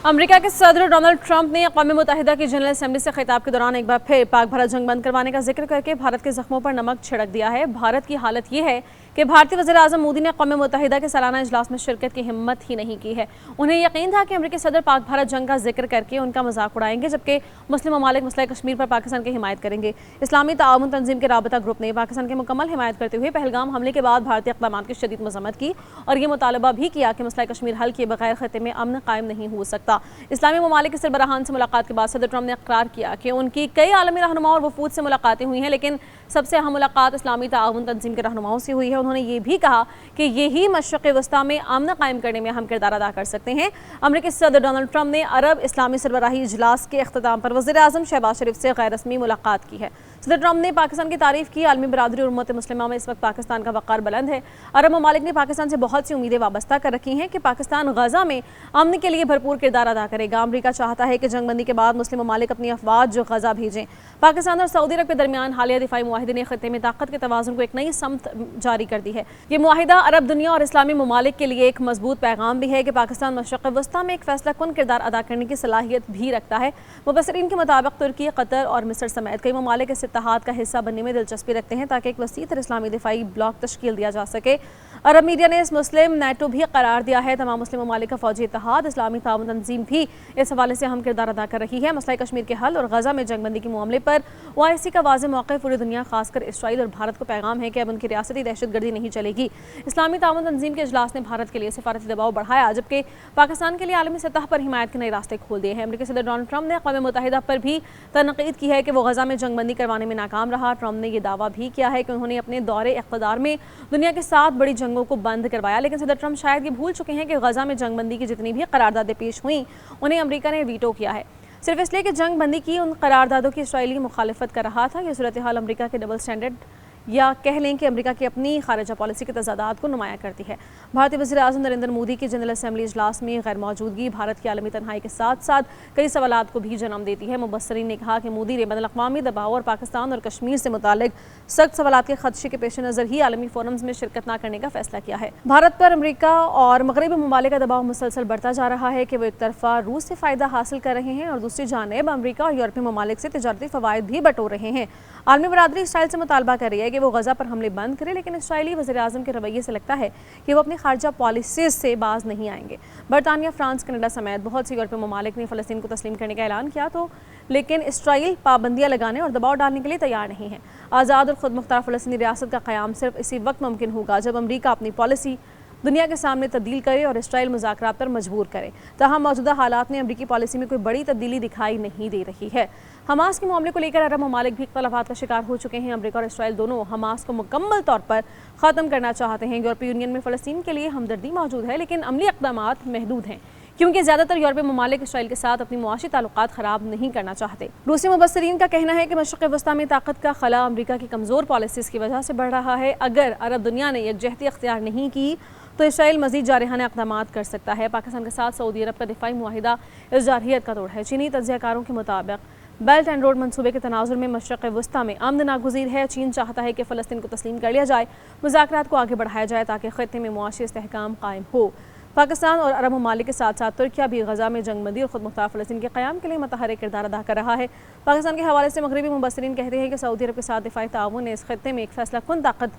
America के सदर Donald Trump ने अक़वाम मुत्तहिदा की जनरल असेंबली से खिताब के दौरान एक बार फिर पाक भारत जंग बंद करवाने का जिक्र करके भारत के जख्मों पर नमक छिड़क दिया है। भारत की हालत ये है कि भारतीय वज़ीर आज़म मोदी ने अक़वाम मुत्तहिदा के सालाना इजलास में शिरकत की हिम्मत ही नहीं की है। उन्हें यकीन था कि अमेरिकी सदर पाक भारत जंग का जिक्र करके उनका मजाक उड़ाएंगे, जबकि मुस्लिम ममालिक मसला कश्मीर पर पाकिस्तान की हिमायत करेंगे। इस्लामी ताआवुन तंजीम के राबता ग्रुप ने पाकिस्तान की मुकम्मल हिमायत करते हुए पहलगाम हमले के बाद भारतीय इक़दामात की शदीद मज़म्मत की और ये मुतालबा भी किया कि मसला कश्मीर हल किए बगैर खत्ते में अमन कायम नहीं हो सकता। इस्लामी ममालिक के सरबराहान से मुलाकात के बाद सदर ट्रंप ने इकरार किया कि उनकी कई आलमी रहनुमाओं और वफूद से मुलाकातें हुई हैं, लेकिन सबसे अहम मुलाकात इस्लामी ताआवुन तंजीम के रहनुमाओं से हुई है। उन्होंने ये भी कहा कि यही मशरिक़ वस्ता में अमन कायम करने में अहम किरदार अदा कर सकते हैं। अमेरिकी सदर डोनाल्ड ट्रंप ने अरब इस्लामी सरबराही इजलास के इख्तिताम पर वज़ीर आज़म शहबाज शरीफ से गैर रस्मी मुलाकात की है। सदर ट्रंप ने पाकिस्तान की तारीफ की। आलमी बरादरी और उम्मत मुस्लिमा में इस वक्त पाकिस्तान का वक़ार बुलंद है। अरब ममालिक ने पाकिस्तान से बहुत सी उम्मीदें वाबस्ता कर रखी हैं कि पाकिस्तान गजा में अमन के लिए भरपूर किरदार अदा करेगा। अमेरिका चाहता है कि जंगबंदी के बाद मुस्लिम ममालिक अपनी अफवाज जो गजा भेजें। पाकिस्तान और सऊदी अरब के दरमियान हालिया दिफाई मुआहिदे ने खत्ते में ताकत के तवाज़ुन को एक नई समत जारी कर दी है। ये मुआहिदा अरब दुनिया और इस्लामी ममालिक के लिए एक मजबूत पैगाम भी है कि पाकिस्तान मशरिक़ वस्ता में एक फैसला कुन किरदार अदा करने की सलाहियत भी रखता है। मुबस्सिरीन के मुताबिक तुर्की, कतर और मिस्र समेत कई ममालिक इस इत्तेहाद का हिस्सा बनने में दिलचस्पी रखते हैं ताकि एक वसीतर इस्लामी दिफाई ब्लॉक तश्कील दिया जा सके। अरब मीडिया ने इस मुस्लिम नेटो भी करार दिया है। तमाम मुस्लिम ममालिक का फौजी इत्तेहाद इस्लामी ताउन तंजीम भी इस हवाले से अहम किरदार अदा कर रही है। मसला कश्मीर के हल और गजा में जंगबंदी के मामले पर OIC का वाज़ेह मौक़िफ़ पूरी दुनिया खासकर इसराइल और भारत को पैगाम है कि अब उनकी रियासती दहशतगर्दी नहीं चलेगी। इस्लामी ताउन तंजीम के इजलास ने भारत के लिए सिफारती दबाव बढ़ाया, जबकि पाकिस्तान के लिए आलमी सतह पर हिमायत के नए रास्ते खोल दिए हैं। अमेरिकी सदर डोनाल्ड ट्रंप ने अक़वाम मुत्तहिदा पर भी तनक़ीद की है कि वो गजा में जंगबंदी करवाने में नाकाम रहा। ट्रंप ने यह दावा भी किया है कि उन्होंने अपने दौरे इक़्तिदार में दुनिया के 7 बड़ी जंगों को बंद करवाया, लेकिन सदर ट्रंप शायद ये भूल चुके हैं कि गजा में जंगबंदी की जितनी भी करारदादें पेश हुई उन्हें अमेरिका ने वीटो किया है, सिर्फ इसलिए कि जंग बंदी की उन करारदादों की इसराइली मुखालिफत कर रहा था। यह सूरत हाल अमेरिका के डबल स्टैंडर्ड या कह लें कि अमेरिका की अपनी खारजा पॉलिसी के तज़ादात को नुमाया करती है। भारतीय वज़ीर आज़म नरेंद्र मोदी की जनरल असेंबली इजलास में गैर मौजूदगी भारत की आलमी तन्हाई के साथ साथ कई सवालात को भी जन्म देती है। मुबस्सिरीन ने कहा कि मोदी ने बैनुल अक़वामी दबाव और पाकिस्तान और कश्मीर से मुतालिक सख्त सवालात के खदशे के पेश नज़र ही आलमी फोरम्स में शिरकत न करने का फैसला किया है। भारत पर अमेरिका और मगरबी ममालिक का दबाव मुसलसल बढ़ता जा रहा है कि वो एक तरफा रूस से फ़ायदा हासिल कर रहे हैं और दूसरी जानिब अमेरिका और यूरोपीय ममालिक से तिजारती फ़वाइद भी बटोर रहे हैं। आलमी बरादरी इसराइल से मुतालबा कर रही है कि वो गजा पर हमले बंद करे, लेकिन इसराइली वज़ीर आज़म के रवैये से लगता है कि वो अपनी खारजा पॉलिसीज़ से बाज नहीं आएंगे। बरतानिया, फ्रांस, कनाडा समेत बहुत से यूरोपीय ममालिक ने फ़लस्तीन को तस्लीम करने का ऐलान किया लेकिन इसराइल पाबंदियाँ लगाने और दबाव डालने के लिए तैयार नहीं है। आज़ाद और खुद मुख्तार फ़लस्तीनी रियासत का क़याम सिर्फ इसी वक्त मुमकिन होगा जब अमरीका अपनी पॉलिसी दुनिया के सामने तब्दील करे और इसराइल मुज़ाकरात पर मजबूर करे। ताहम मौजूदा हालात में अमरीकी पॉलिसी में कोई बड़ी तब्दीली दिखाई नहीं दे रही है। हमास के मामले को लेकर अरब ममालिक भी इख्तलाफात का शिकार हो चुके हैं। अमरीका और इसराइल दोनों हमास को मुकम्मल तौर पर ख़त्म करना चाहते हैं। यूरोपीय यूनियन में फ़लस्तीन के लिए हमदर्दी मौजूद है, लेकिन अमली इक़दामात महदूद हैं क्योंकि ज़्यादातर यूरोपीय ममालिक इसराइल के साथ अपनी मुआशी ताल्लुकात ख़राब नहीं करना चाहते। रूसी मुबस्सिरीन का कहना है कि मशरिक़ वस्ता में ताकत का खला अमरीका की कमज़ोर पॉलिसीज़ की वजह से बढ़ रहा है। अगर अरब दुनिया ने यकजहती अख्तियार नहीं की तो इसराइल मज़ीद जारहाना इक़दामात कर सकता है। पाकिस्तान के साथ सऊदी अरब का दिफाई मुआहिदा इस जारहियत का तोड़ है। चीनी तज्ज़ियाकारों के मुताबिक बेल्ट एंड रोड मंसूबे के तनाजुर में मशरिक़ वस्ता में अमन नागुज़ीर है। चीन चाहता है कि फ़लस्तीन को तस्लीम कर लिया जाए, मुज़ाकरात को आगे बढ़ाया जाए ताकि ख़त्ते में मुआशी इस्तेहकाम कायम हो। पाकिस्तान और अरब ममालिक के साथ साथ तुर्किया भी गजा में जंगबंदी और खुद मुख्तार फ़लस्तीन के क़याम के लिए मतहरिक किरदार अदा कर रहा है। पाकिस्तान के हवाले से मगरबी मुबस्सिरीन कहते हैं कि सऊदी अरब के साथ दिफाई ताउन ने इस खत्ते में एक फैसला कुन ताकत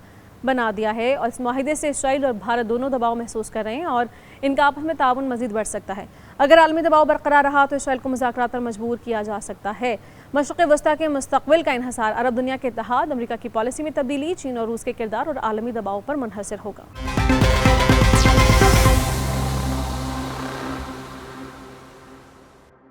बना दिया है और इस माहिदे से इसराइल और भारत दोनों दबाव महसूस कर रहे हैं और इनका आपस में ताउन मज़ीद बढ़ सकता है। अगर आलमी दबाव बरकरार रहा तो इसराइल को मुज़ाकरात पर मजबूर किया जा सकता है। मशरिक़ वस्ता के मुस्तक़बिल का इन्हिसार अरब दुनिया के इत्तेहाद, अमरीका की पॉलिसी में तब्दीली, चीन और रूस के किरदार और आलमी दबाव पर मुनहसर होगा।